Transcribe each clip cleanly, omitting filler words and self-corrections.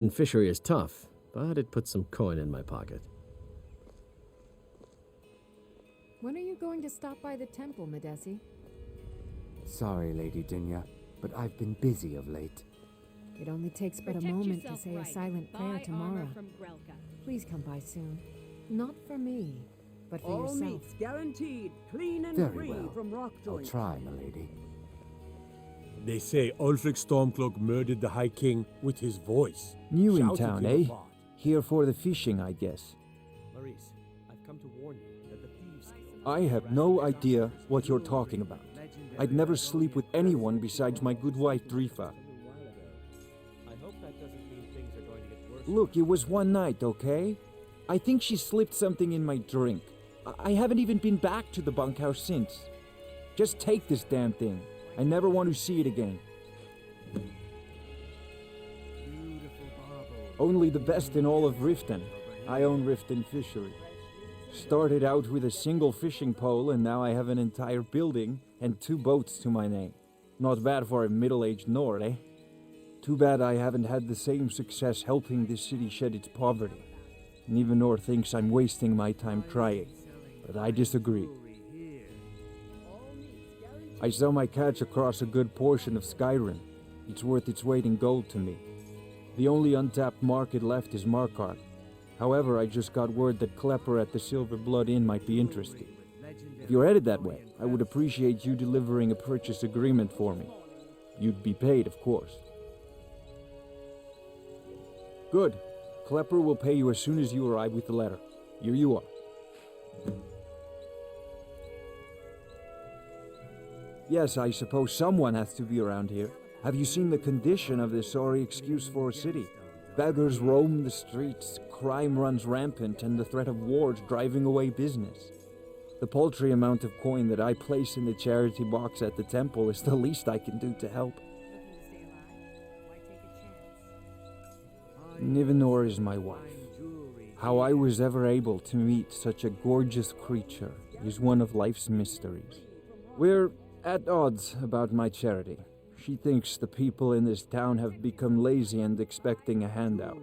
And fishery is tough, but it puts some coin in my pocket. When are you going to stop by the temple, Medesi? Sorry, Lady Dinya, but I've been busy of late. It only takes but a moment to say a silent prayer to Mara. Please come by soon. Not for me, but for All yourself. meats guaranteed, clean and Very free well. from rock I'll joints. try, milady. They say Ulfric Stormcloak murdered the High King with his voice. New in Shouted town, him eh? apart. Here for the fishing, I guess. Maurice, I've come to warn you that the thieves... I have no idea what you're talking about. I'd never sleep with anyone besides my good wife, Drifa. I hope that doesn't mean things are going to get worse. Look, it was one night, okay? I think she slipped something in my drink. I haven't even been back to the bunkhouse since. Just take this damn thing. I never want to see it again. Only the best in all of Riften. I own Riften Fishery. Started out with a single fishing pole, and now I have an entire building and 2 boats to my name. Not bad for a middle-aged Nord, eh? Too bad I haven't had the same success helping this city shed its poverty. Nivanor thinks I'm wasting my time trying, but I disagree. I sell my catch across a good portion of Skyrim. It's worth its weight in gold to me. The only untapped market left is Markarth. However, I just got word that Klepper at the Silver Blood Inn might be interested. If you're headed that way, I would appreciate you delivering a purchase agreement for me. You'd be paid, of course. Good. Klepper will pay you as soon as you arrive with the letter. Here you are. Yes, I suppose someone has to be around here. Have you seen the condition of this sorry excuse for a city? Beggars roam the streets, crime runs rampant, and the threat of war is driving away business. The paltry amount of coin that I place in the charity box at the temple is the least I can do to help. Nivanor is my wife. How I was ever able to meet such a gorgeous creature is one of life's mysteries. We're at odds about my charity. She thinks the people in this town have become lazy and expecting a handout.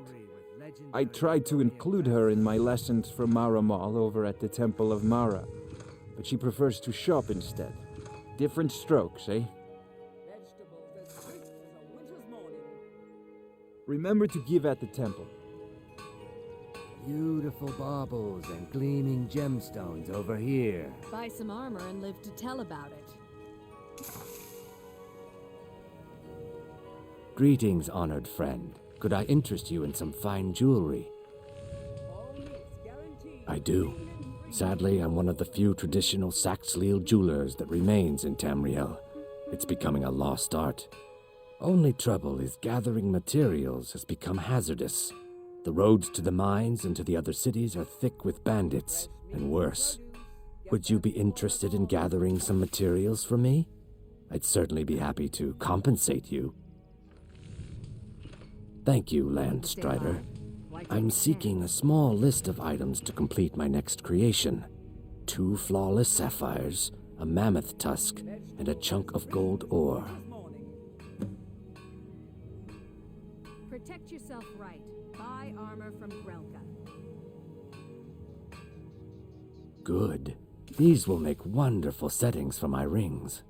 I tried to include her in my lessons from Maramal over at the Temple of Mara, but she prefers to shop instead. Different strokes, eh? Remember to give at the temple. Beautiful baubles and gleaming gemstones over here. Buy some armor and live to tell about it. Greetings, honored friend. Could I interest you in some fine jewelry? I do. Sadly, I'm one of the few traditional Saxhleel jewelers that remains in Tamriel. It's becoming a lost art. Only trouble is gathering materials has become hazardous. The roads to the mines and to the other cities are thick with bandits, and worse. Would you be interested in gathering some materials for me? I'd certainly be happy to compensate you. Thank you, Landstrider. I'm seeking a small list of items to complete my next creation. 2 flawless sapphires, a mammoth tusk, and a chunk of gold ore. Protect yourself right. Buy armor from Grelka. Good. These will make wonderful settings for my rings.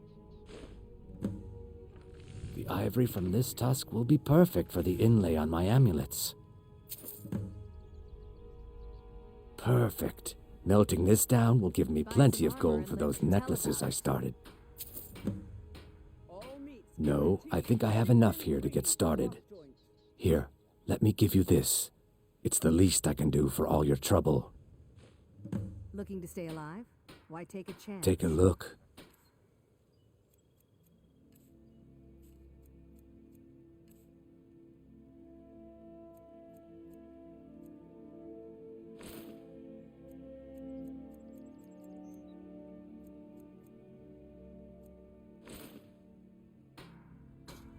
The ivory from this tusk will be perfect for the inlay on my amulets. Perfect. Melting this down will give me plenty of gold for those necklaces I started. No, I think I have enough here to get started. Here, let me give you this. It's the least I can do for all your trouble. Looking to stay alive? Why take a chance? Take a look.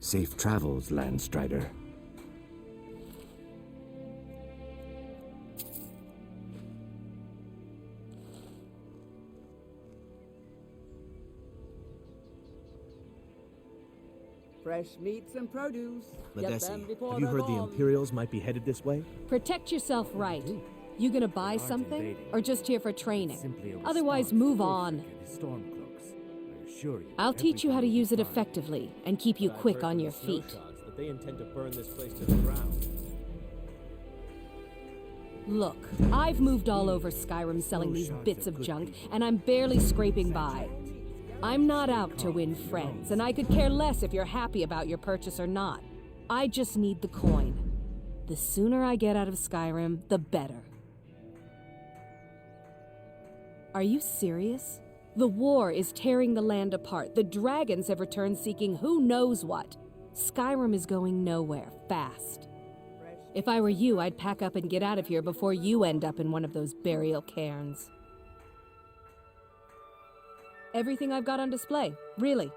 Safe travels, Landstrider. Fresh meats and produce. Get them Ledesi, before have you they're heard the gone. Imperials might be headed this way? Protect yourself right. You gonna buy something? invading. Or just here for training? Simply a Otherwise, response move to on. Ulfric and his Stormcloaks. I assure you, I'll teach you how to everything will use it be fine. effectively and keep you I've quick heard on from your the feet. snowshots that they intend to burn this place to the ground. Look, I've moved all over Skyrim selling these bits of junk, and I'm barely scraping by. I'm not out to win friends, and I could care less if you're happy about your purchase or not. I just need the coin. The sooner I get out of Skyrim, the better. Are you serious? The war is tearing the land apart. The dragons have returned seeking who knows what. Skyrim is going nowhere fast. If I were you, I'd pack up and get out of here before you end up in one of those burial cairns. Everything I've got on display, really.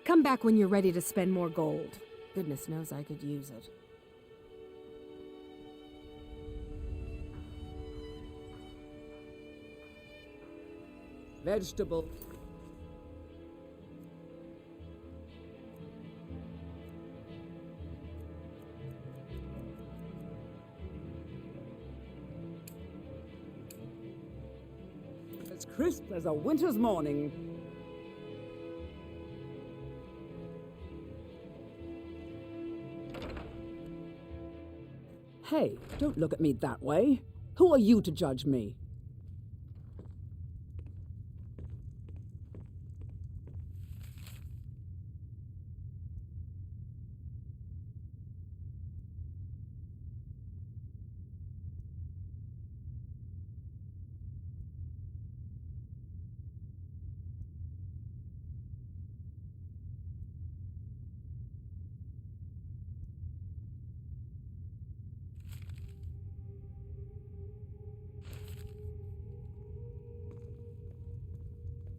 Come back when you're ready to spend more gold. Goodness knows I could use it. Vegetable. As crisp as a winter's morning. Hey, don't look at me that way. Who are you to judge me?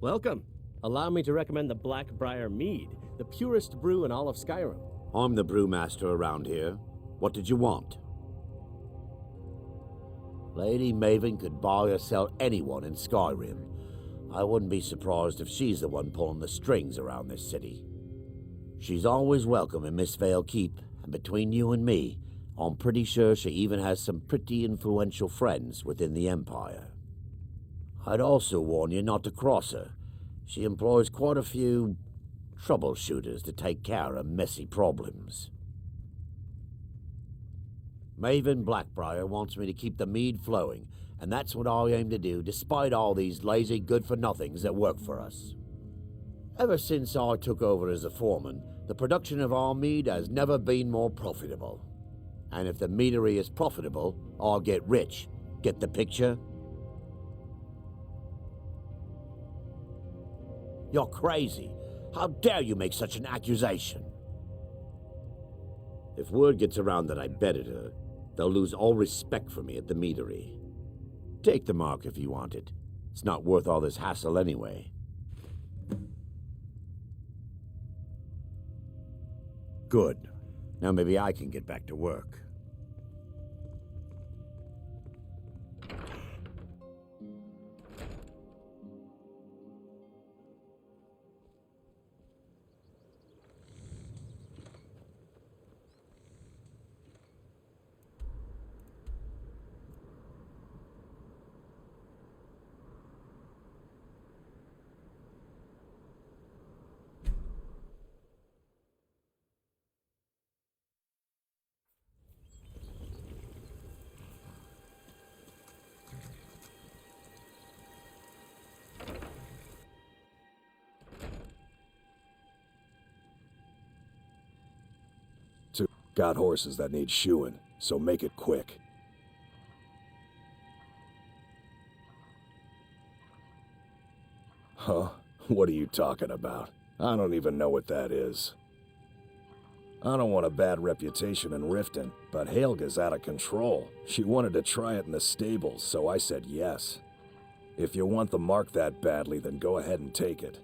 Welcome. Allow me to recommend the Blackbriar Mead, the purest brew in all of Skyrim. I'm the brewmaster around here. What did you want? Lady Maven could buy or sell anyone in Skyrim. I wouldn't be surprised if she's the one pulling the strings around this city. She's always welcome in Mistveil Keep, and between you and me, I'm pretty sure she even has some pretty influential friends within the Empire. I'd also warn you not to cross her. She employs quite a few troubleshooters to take care of messy problems. Maven Blackbriar wants me to keep the mead flowing, and that's what I aim to do despite all these lazy good-for-nothings that work for us. Ever since I took over as a foreman, the production of our mead has never been more profitable. And if the meadery is profitable, I'll get rich. Get the picture? You're crazy. How dare you make such an accusation? If word gets around that I betted her, they'll lose all respect for me at the meadery. Take the mark if you want it. It's not worth all this hassle anyway. Good. Now maybe I can get back to work. Got horses that need shoeing, so make it quick. Huh? What are you talking about? I don't even know what that is. I don't want a bad reputation in Riften, but Helga's out of control. She wanted to try it in the stables, so I said yes. If you want the mark that badly, then go ahead and take it.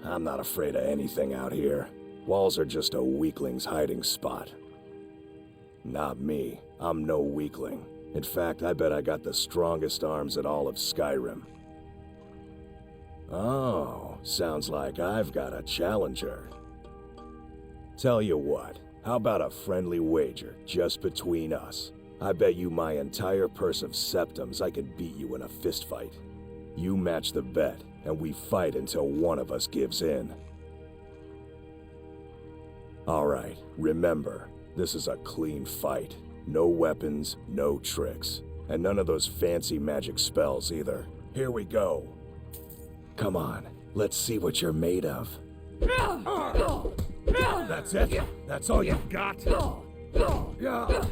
I'm not afraid of anything out here. Walls are just a weakling's hiding spot. Not me. I'm no weakling. In fact, I bet I got the strongest arms in all of Skyrim. Oh, sounds like I've got a challenger. Tell you what, how about a friendly wager, just between us? I bet you my entire purse of septums I can beat you in a fistfight. You match the bet, and we fight until one of us gives in. Alright, remember, this is a clean fight. No weapons, no tricks. And none of those fancy magic spells either. Here we go. Come on, let's see what you're made of. That's it? That's all you've got? Yeah.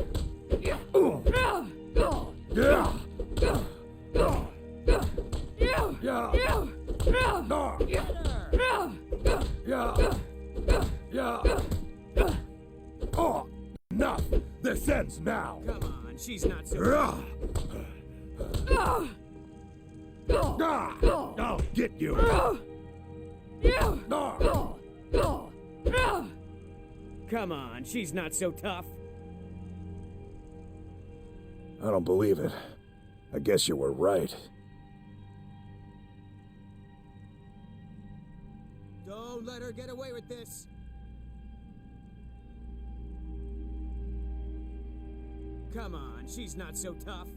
Oh, enough! This ends now! Come on, she's not so... I'll get you! Come on, she's not so tough. I don't believe it. I guess you were right. Don't let her get away with this. Come on, she's not so tough.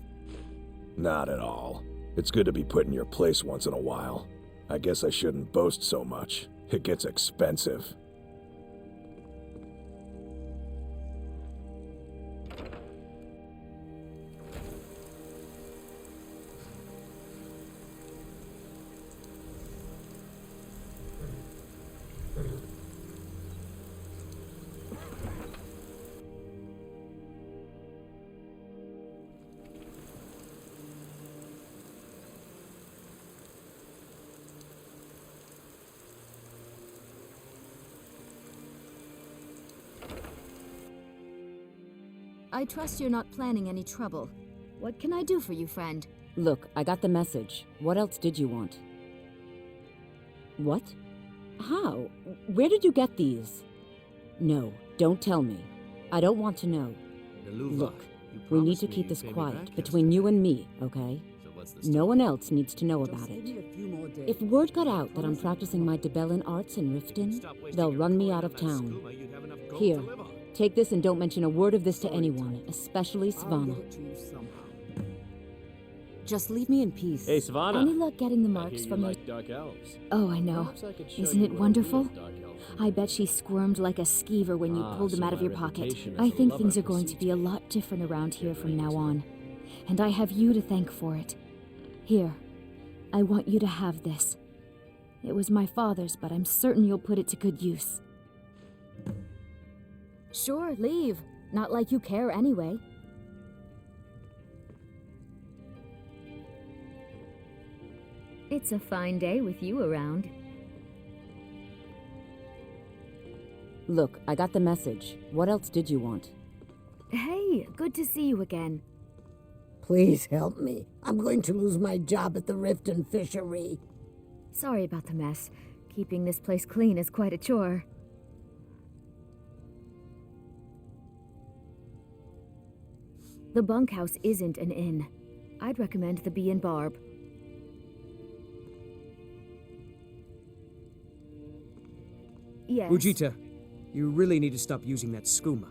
Not at all. It's good to be put in your place once in a while. I guess I shouldn't boast so much. It gets expensive. I trust you're not planning any trouble. What can I do for you, friend? Look, I got the message. What else did you want? What? How? Where did you get these? No, don't tell me. I don't want to know. Look, we need to keep this quiet, between you and me, okay? No one else needs to know about it. If word got out that I'm practicing my Debellan arts in Riften, they'll run me out of town. Here, take this and don't mention a word of this to anyone, especially Savannah. Just leave me in peace. Hey, Savannah. Any luck getting the marks from those... like dark elves. Oh, I know. Isn't it wonderful? I bet she squirmed like a skeever when you pulled them out of your pocket. I think things are going to be a lot different around here from now on. And I have you to thank for it. Here, I want you to have this. It was my father's, but I'm certain you'll put it to good use. Sure, leave. Not like you care anyway. It's a fine day with you around. Look, I got the message. What else did you want? Hey, good to see you again. Please help me. I'm going to lose my job at the Riften Fishery. Sorry about the mess. Keeping this place clean is quite a chore. The bunkhouse isn't an inn. I'd recommend the Bee and Barb. Yes. Fujita, you really need to stop using that skooma.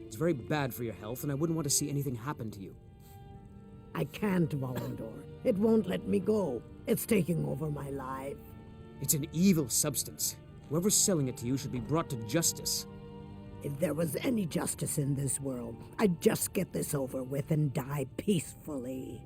It's very bad for your health, and I wouldn't want to see anything happen to you. I can't, Volendor. It won't let me go. It's taking over my life. It's an evil substance. Whoever's selling it to you should be brought to justice. If there was any justice in this world, I'd just get this over with and die peacefully.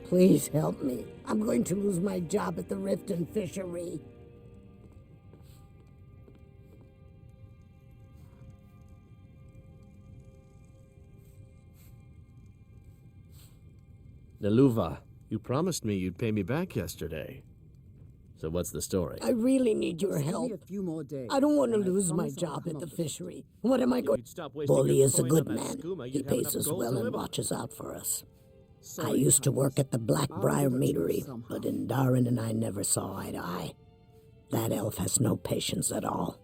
Please help me. I'm going to lose my job at the Riften Fishery. Naluva, you promised me you'd pay me back yesterday. So what's the story? I really need your Give help. me a few more days. I don't want to and I lose my promise I'll job come at the up with it. fishery. What am I going... You'd stop wasting Bolly your is a coin good on that man. skooma, He you'd have pays enough us gold well to and live on. watches out for us. I Sorry, used to Highness. work at the I'll Blackbriar give it to you Meadery, somehow. but Indarin and I never saw eye to eye. That elf has no patience at all.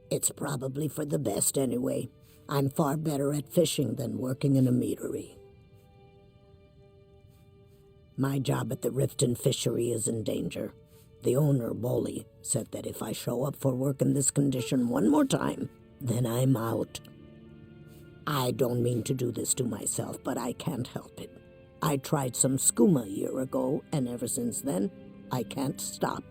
It's probably for the best anyway. I'm far better at fishing than working in a meadery. My job at the Riften Fishery is in danger. The owner, Bolly, said that if I show up for work in this condition one more time, then I'm out. I don't mean to do this to myself, but I can't help it. I tried some skooma a year ago, and ever since then, I can't stop.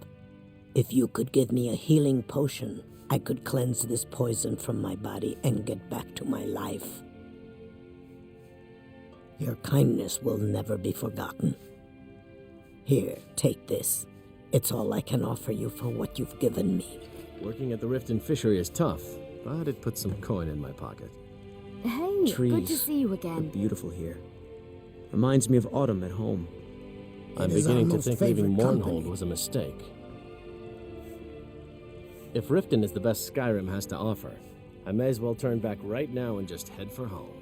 If you could give me a healing potion, I could cleanse this poison from my body and get back to my life. Your kindness will never be forgotten. Here, take this. It's all I can offer you for what you've given me. Working at the Riften Fishery is tough, but it puts some coin in my pocket. Hey, Trees good to see you are again. beautiful here. Reminds me of autumn at home. I'm It is beginning our to most think leaving favorite Mournhold company. was a mistake. If Riften is the best Skyrim has to offer, I may as well turn back right now and just head for home.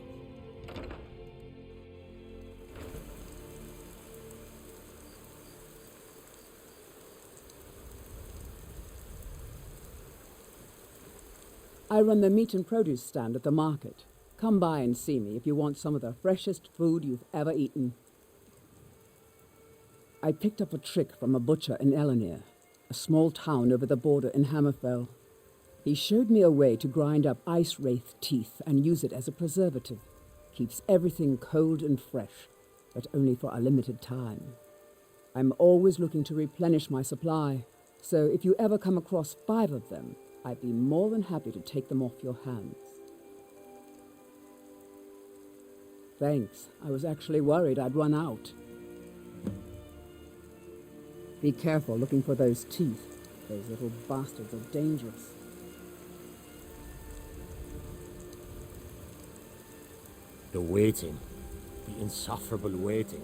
I run the meat and produce stand at the market. Come by and see me if you want some of the freshest food you've ever eaten. I picked up a trick from a butcher in Elenir, a small town over the border in Hammerfell. He showed me a way to grind up ice wraith teeth and use it as a preservative. Keeps everything cold and fresh, but only for a limited time. I'm always looking to replenish my supply, so if you ever come across 5 of them, I'd be more than happy to take them off your hands. Thanks. I was actually worried I'd run out. Be careful looking for those teeth. Those little bastards are dangerous. The waiting. The insufferable waiting.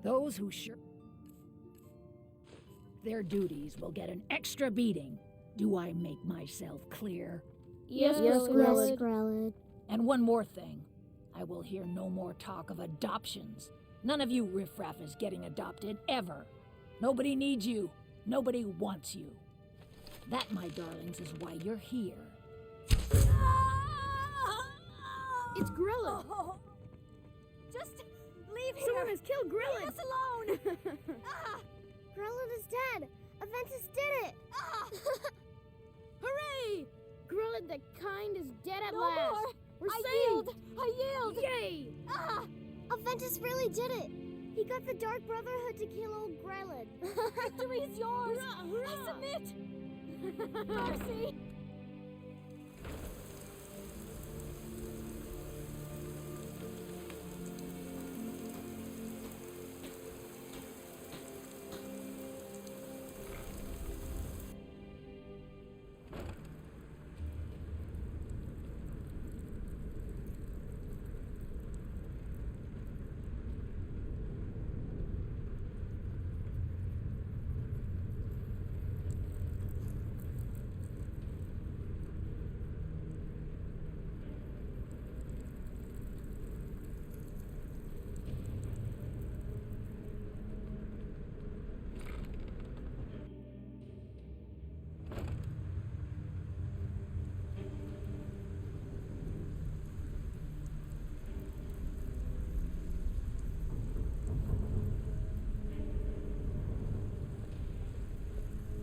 Those who their duties will get an extra beating. Do I make myself clear? Yes, Grellid. And one more thing. I will hear no more talk of adoptions. None of you riffraff is getting adopted, ever. Nobody needs you. Nobody wants you. That, my darlings, is why you're here. It's Grellid. Oh. Just leave here. Someone has killed Grellid. Leave us alone. Grellid is dead. Aventus did it. Hooray! Grellid the kind is dead at last. More. We're I saved. yield. I yield. Yay! Aventus really did it. He got the Dark Brotherhood to kill old Grellid. Victory is yours. Hurrah, hurrah. I submit. Mercy.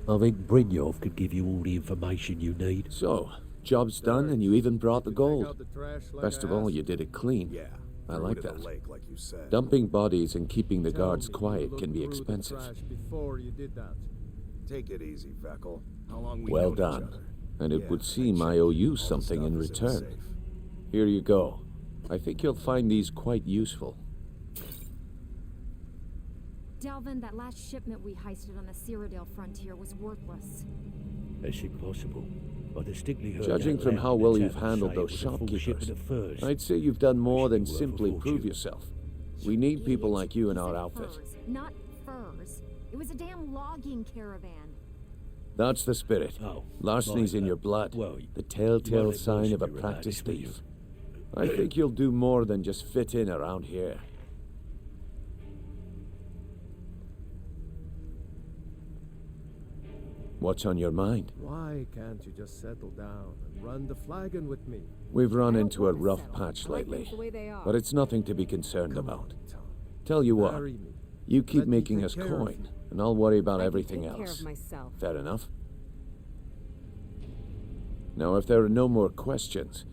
I think Brynjolf could give you all the information you need. So, job's done and you even brought the gold. Best of all, you did it clean. Yeah. I like that. Lake, like you said. Dumping bodies and keeping the guards quiet can be expensive. Take it easy, Vekel. How long we Well known each done. other? And it Yeah, would seem I owe you something in stuff is return. safe. Here you go. I think you'll find these quite useful. Delvin, that last shipment we heisted on the Cyrodiil frontier was worthless. That's impossible. I distinctly heard Judging out from loud how the well you've tavern handled say those it was a full shopkeepers, shipment of furs. I'd say you've done more than worth a simply prove fortune. yourself. We need people like you in He our said outfit. Furs, not furs. It was a damn logging caravan. That's the spirit. Oh, Larceny's right, in your blood. well, The telltale let sign of a Mercenary about practiced this, will you? thief. I think you'll do more than just fit in around here. What's on your mind? Why can't you just settle down and run the flagon with me? We've run into a rough patch lately, but it's nothing to be concerned about. Tell you what, Marry me. you keep Let me making take us care of coin, you. and I'll worry about I can everything take care else. of myself. Fair enough. Now, if there are no more questions,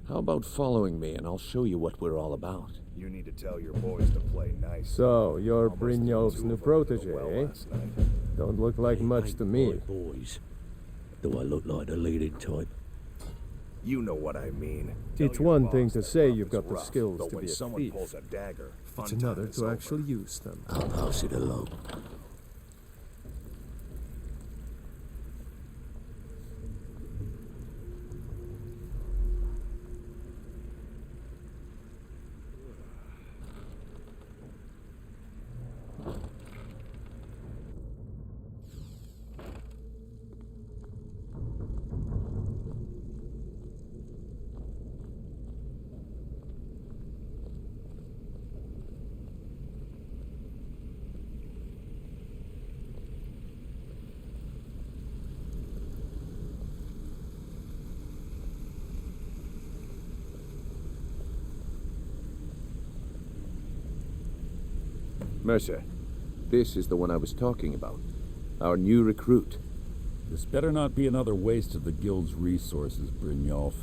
how about following me and I'll show you what we're all about? You need to tell your boys to play nice. So, you're Almost Brynjolf's two new of them protege, did well eh? last night. Don't look like much Ain't to me. my boys. Do I look like the leading type? You know what I mean. Tell It's your one boss thing to that say life you've is got the rough, skills but to when be a someone thief. pulls a dagger, fun It's another time is to over. actually use them. I'll pass it along. Mercer, this is the one I was talking about. Our new recruit. This better not be another waste of the Guild's resources, Brynjolf.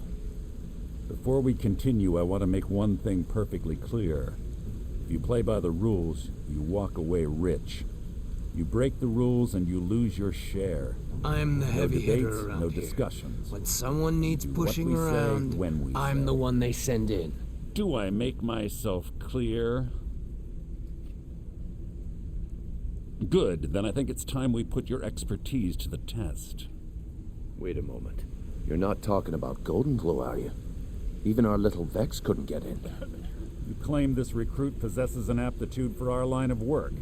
Before we continue, I want to make one thing perfectly clear. If you play by the rules, you walk away rich. You break the rules and you lose your share. I'm the No heavy hitter debates, around no here. discussions. When someone needs Do what pushing we say around, when we I'm say. the one they send in. Do I make myself clear? Good, then I think it's time we put your expertise to the test. Wait a moment. You're not talking about Golden Glow, are you? Even our little Vex couldn't get in. You claim this recruit possesses an aptitude for our line of work.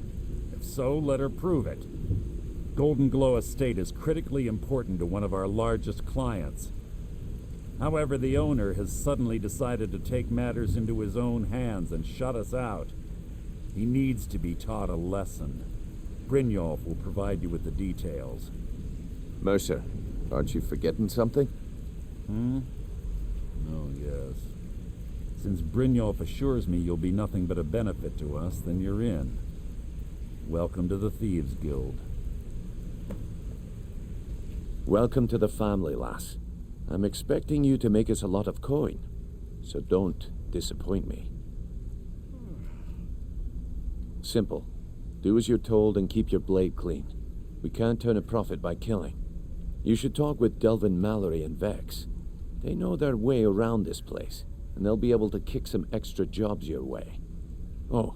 If so, let her prove it. Golden Glow Estate is critically important to one of our largest clients. However, the owner has suddenly decided to take matters into his own hands and shut us out. He needs to be taught a lesson. Brynjolf will provide you with the details. Mercer, aren't you forgetting something? Oh, yes. Since Brynjolf assures me you'll be nothing but a benefit to us, then you're in. Welcome to the Thieves Guild. Welcome to the family, lass. I'm expecting you to make us a lot of coin, so don't disappoint me. Simple. Do as you're told and keep your blade clean. We can't turn a profit by killing. You should talk with Delvin Mallory and Vex. They know their way around this place, and they'll be able to kick some extra jobs your way. Oh,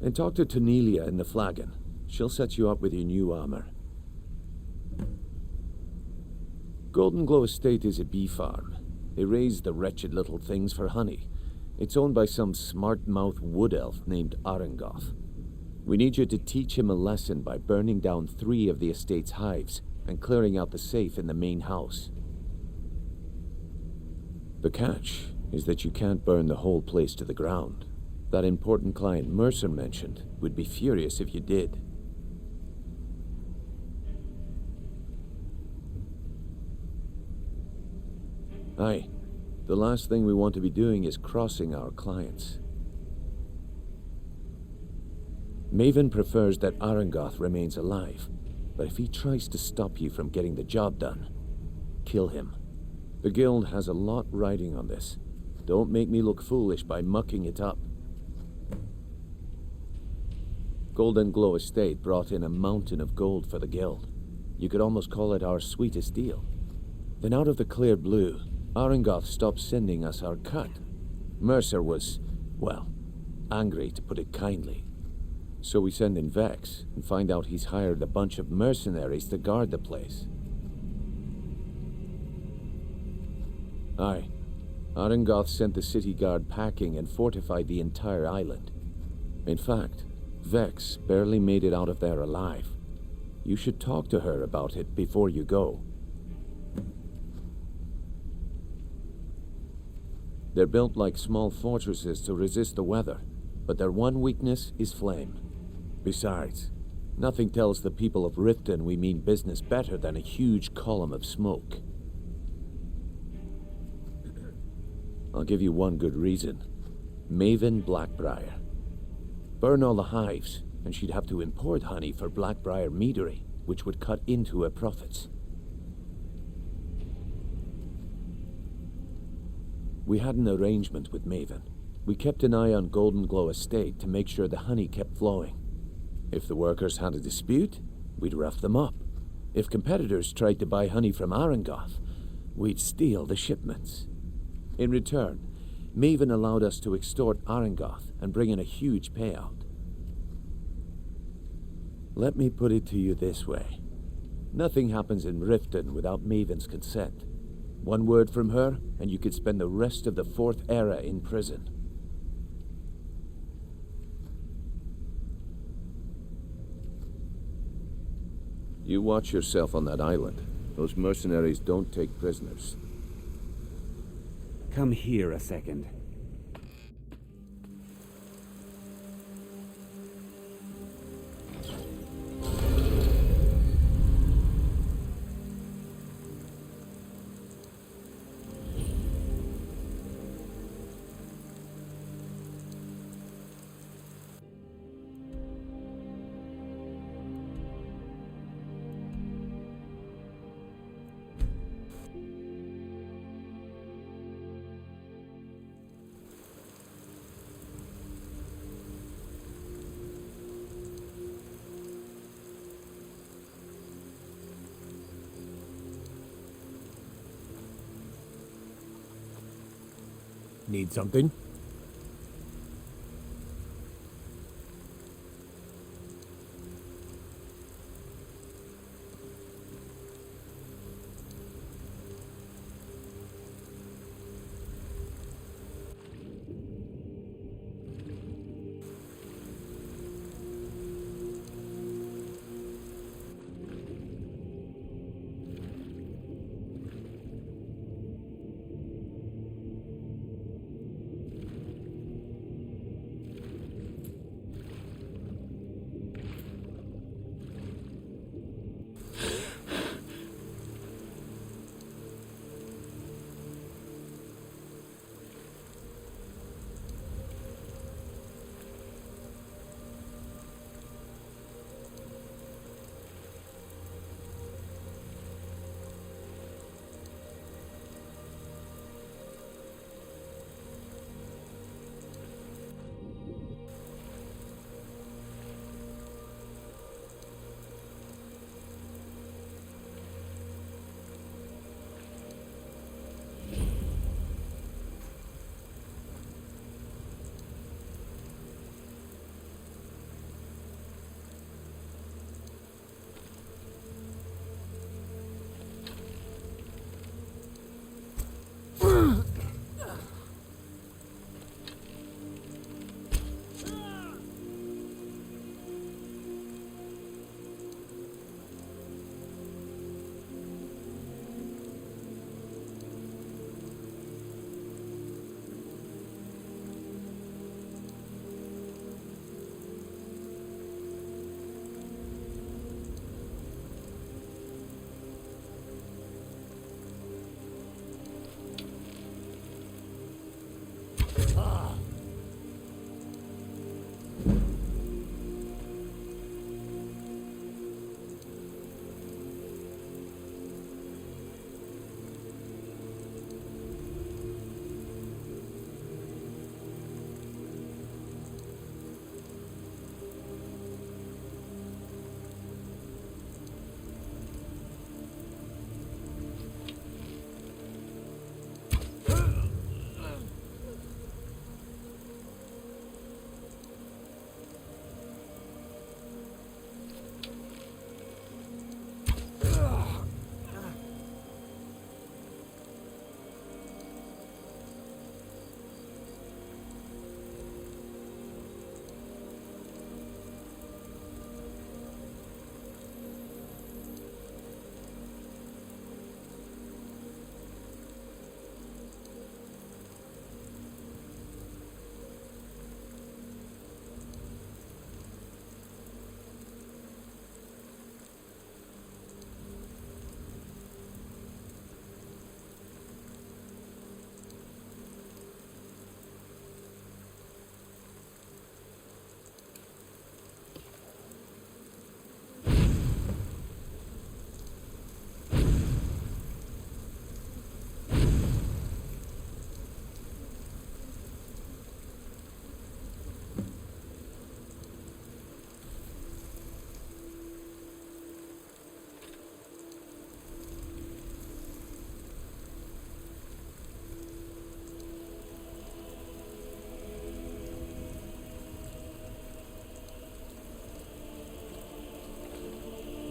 and talk to Tonelia in the Flagon. She'll set you up with your new armor. Golden Glow Estate is a bee farm. They raise the wretched little things for honey. It's owned by some smart-mouth wood elf named Arengoth. We need you to teach him a lesson by burning down 3 of the estate's hives and clearing out the safe in the main house. The catch is that you can't burn the whole place to the ground. That important client Mercer mentioned would be furious if you did. Aye, the last thing we want to be doing is crossing our clients. Maven prefers that Arengoth remains alive. But if he tries to stop you from getting the job done, kill him. The guild has a lot riding on this. Don't make me look foolish by mucking it up. Golden Glow Estate brought in a mountain of gold for the guild. You could almost call it our sweetest deal. Then out of the clear blue, Arengoth stopped sending us our cut. Mercer was, well, angry to put it kindly. So we send in Vex and find out he's hired a bunch of mercenaries to guard the place. Aye. Arengoth sent the city guard packing and fortified the entire island. In fact, Vex barely made it out of there alive. You should talk to her about it before you go. They're built like small fortresses to resist the weather, but their one weakness is flame. Besides, nothing tells the people of Riften we mean business better than a huge column of smoke. I'll give you one good reason. Maven Blackbriar. Burn all the hives, and she'd have to import honey for Blackbriar meadery, which would cut into her profits. We had an arrangement with Maven. We kept an eye on Golden Glow Estate to make sure the honey kept flowing. If the workers had a dispute, we'd rough them up. If competitors tried to buy honey from Arengoth, we'd steal the shipments. In return, Maven allowed us to extort Arengoth and bring in a huge payout. Let me put it to you this way. Nothing happens in Riften without Maven's consent. One word from her, and you could spend the rest of the Fourth Era in prison. You watch yourself on that island. Those mercenaries don't take prisoners. Come here a second. Need something?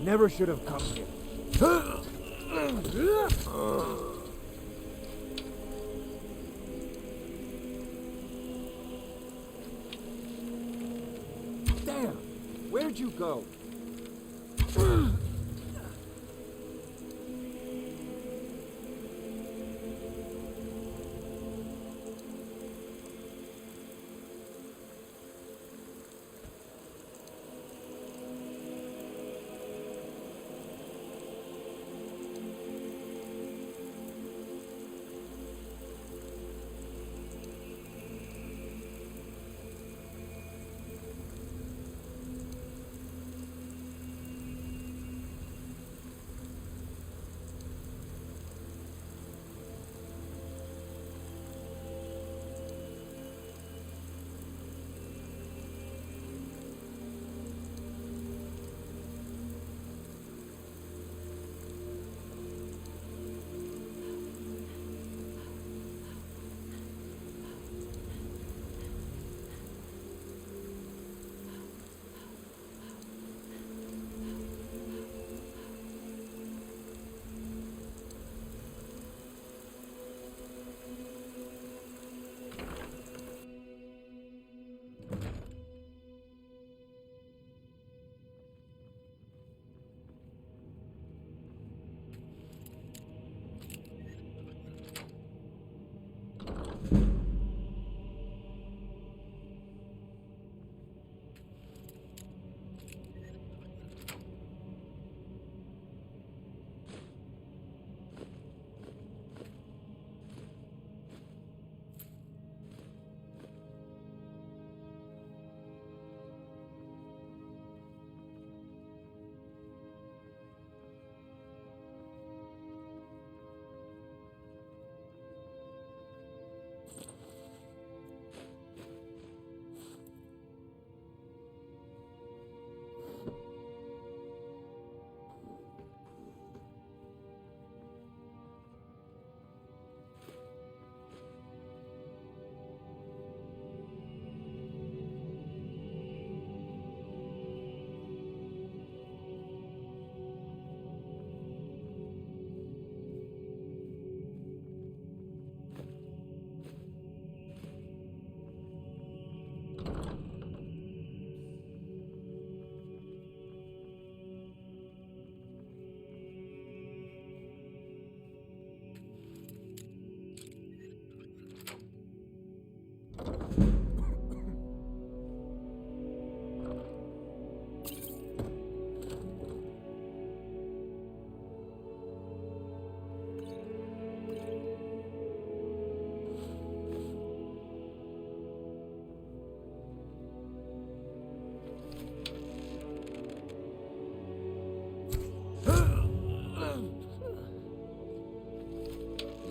Never should have come here. Damn! Where'd you go?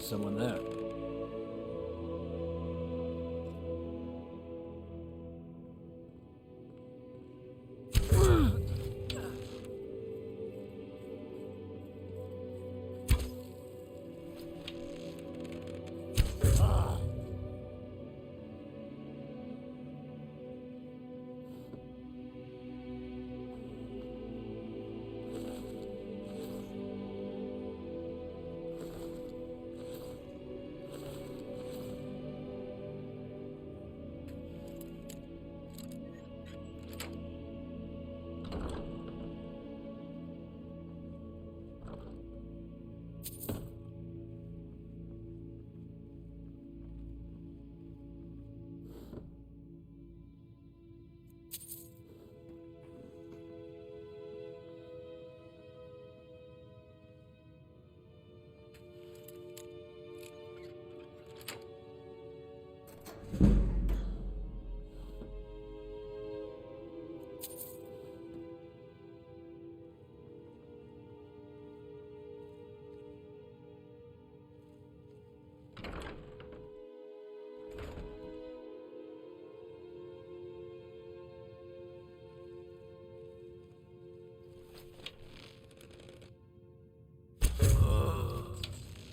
Someone there.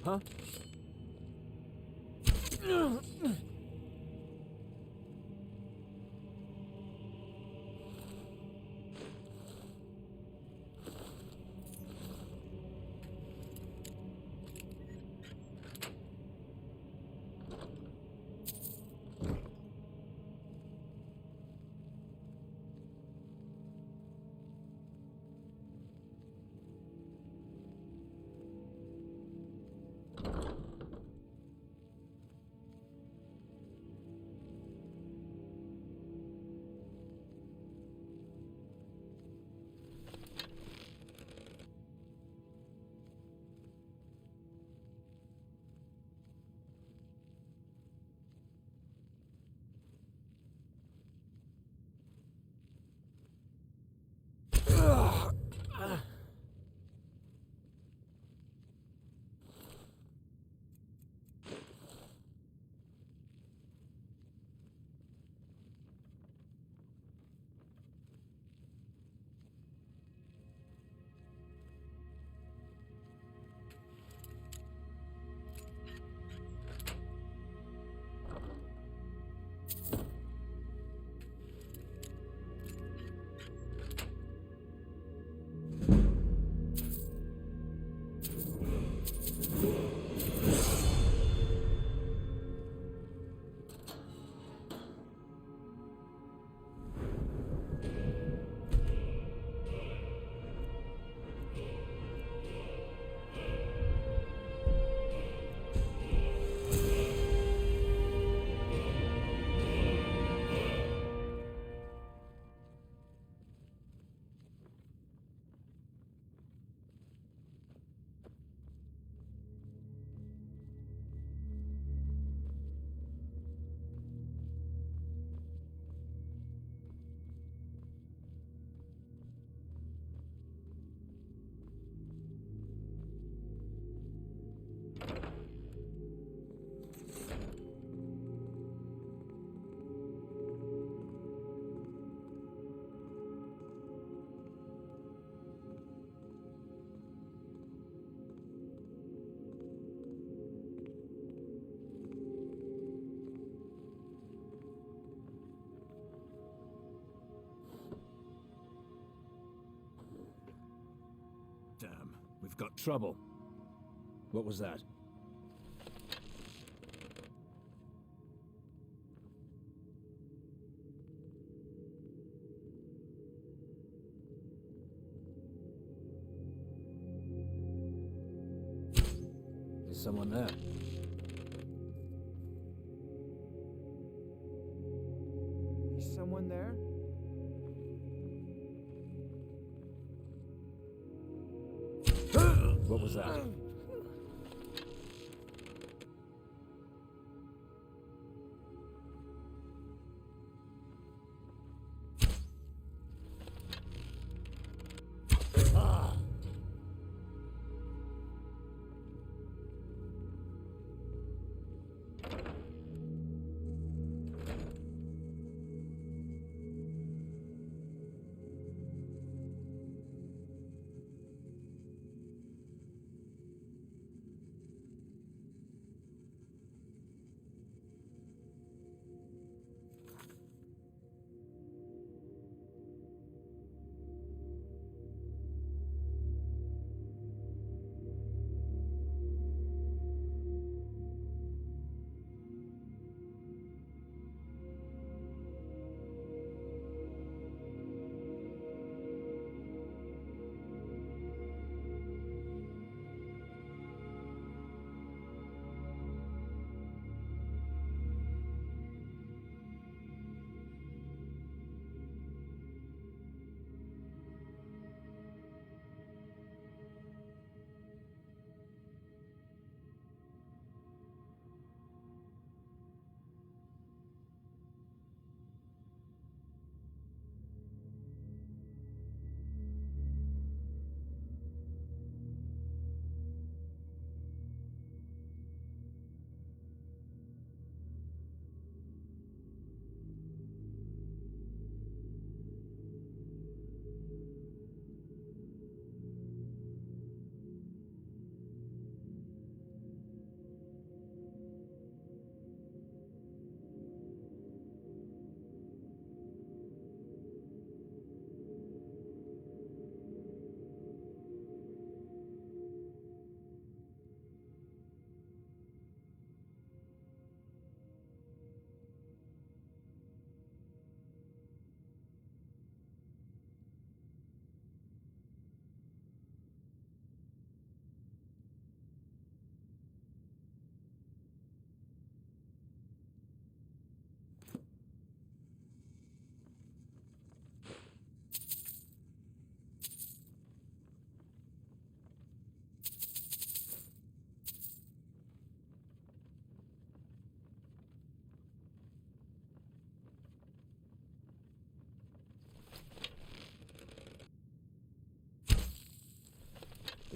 Huh? Got trouble. What was that? Is someone there? Is someone there? What was that?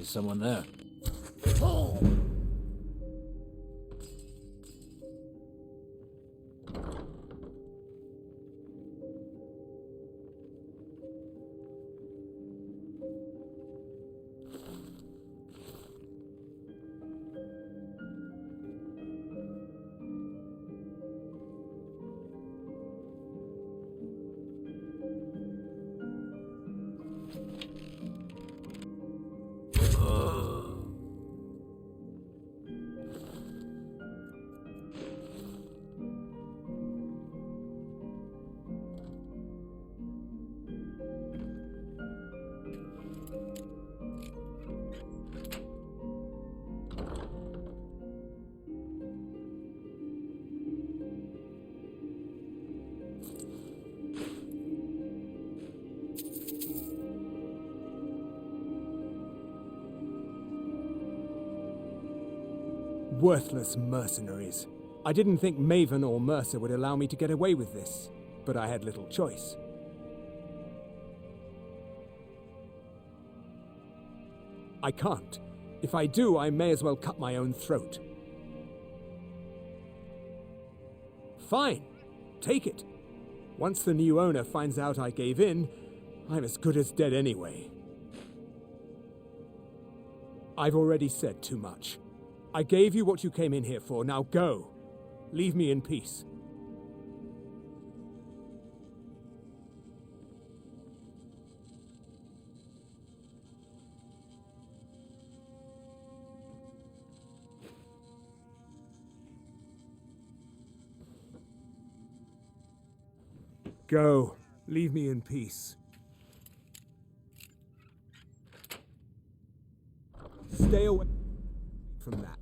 Is someone there? Worthless mercenaries. I didn't think Maven or Mercer would allow me to get away with this, but I had little choice. I can't. If I do, I may as well cut my own throat. Fine. Take it. Once the new owner finds out I gave in, I'm as good as dead anyway. I've already said too much. I gave you what you came in here for, now go. Leave me in peace. Go. Leave me in peace. Stay away from that.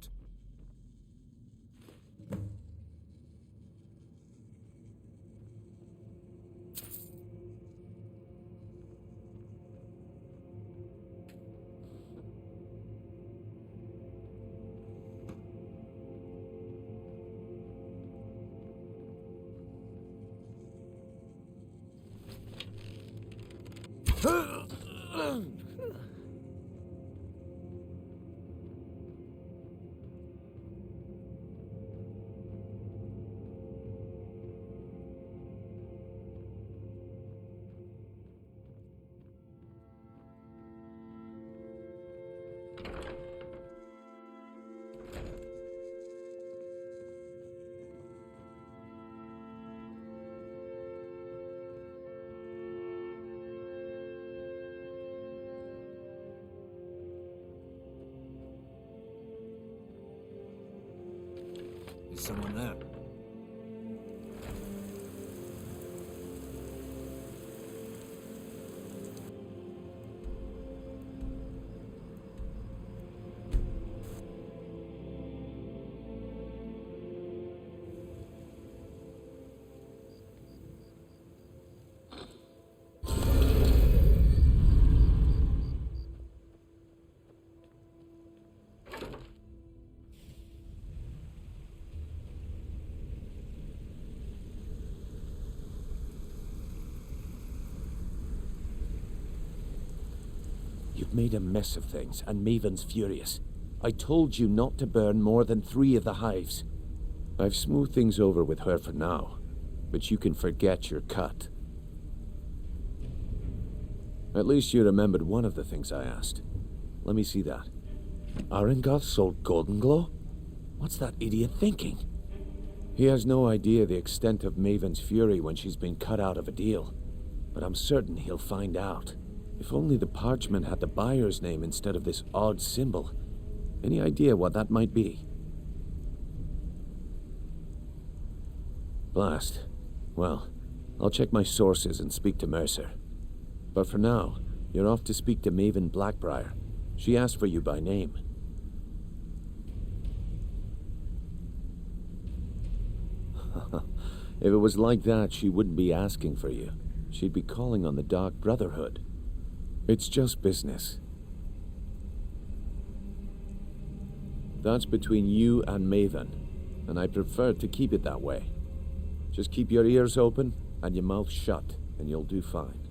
Is someone there? You've made a mess of things, and Maven's furious. I told you not to burn more than 3 of the hives. I've smoothed things over with her for now, but you can forget your cut. At least you remembered one of the things I asked. Let me see that. Arengoth sold Golden Glow? What's that idiot thinking? He has no idea the extent of Maven's fury when she's been cut out of a deal, but I'm certain he'll find out. If only the parchment had the buyer's name instead of this odd symbol. Any idea what that might be? Blast. Well, I'll check my sources and speak to Mercer. But for now, you're off to speak to Maven Blackbriar. She asked for you by name. If it was like that, she wouldn't be asking for you. She'd be calling on the Dark Brotherhood. It's just business. That's between you and Maven, and I prefer to keep it that way. Just keep your ears open and your mouth shut, and you'll do fine.